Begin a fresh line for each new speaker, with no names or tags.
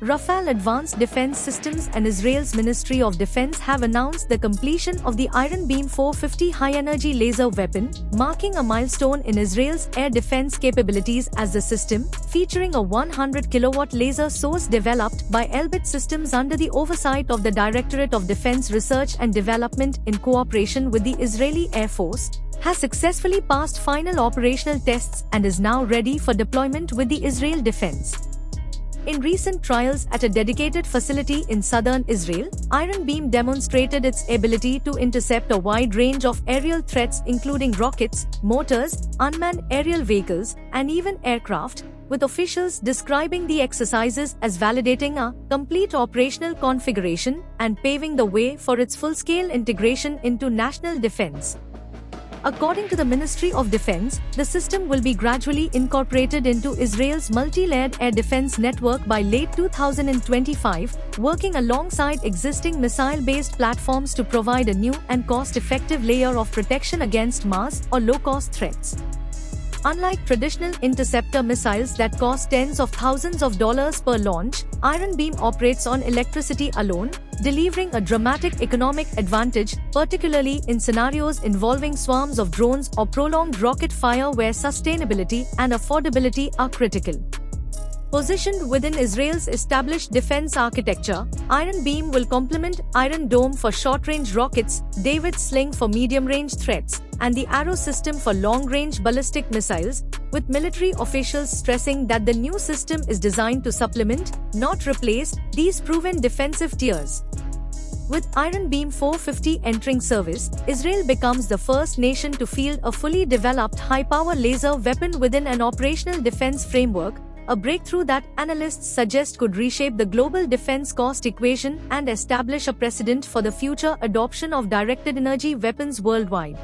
Rafale Advanced Defense Systems and Israel's Ministry of Defense have announced the completion of the Iron Beam 450 high-energy laser weapon, marking a milestone in Israel's air defense capabilities as the system, featuring a 100-kilowatt laser source developed by Elbit Systems under the oversight of the Directorate of Defense Research and Development in cooperation with the Israeli Air Force, has successfully passed final operational tests and is now ready for deployment with the Israel Defense. In recent trials at a dedicated facility in southern Israel, Iron Beam demonstrated its ability to intercept a wide range of aerial threats including rockets, mortars, unmanned aerial vehicles, and even aircraft, with officials describing the exercises as validating a complete operational configuration and paving the way for its full-scale integration into national defense. According to the Ministry of Defense, the system will be gradually incorporated into Israel's multi-layered air defense network by late 2025, working alongside existing missile-based platforms to provide a new and cost-effective layer of protection against mass or low-cost threats. Unlike traditional interceptor missiles that cost tens of thousands of dollars per launch, Iron Beam operates on electricity alone, delivering a dramatic economic advantage, particularly in scenarios involving swarms of drones or prolonged rocket fire where sustainability and affordability are critical. Positioned within Israel's established defense architecture, Iron Beam will complement Iron Dome for short-range rockets, David's Sling for medium-range threats, and the Arrow system for long-range ballistic missiles, with military officials stressing that the new system is designed to supplement, not replace, these proven defensive tiers. With Iron Beam 450 entering service, Israel becomes the first nation to field a fully developed high-power laser weapon within an operational defense framework, a breakthrough that analysts suggest could reshape the global defense cost equation and establish a precedent for the future adoption of directed energy weapons worldwide.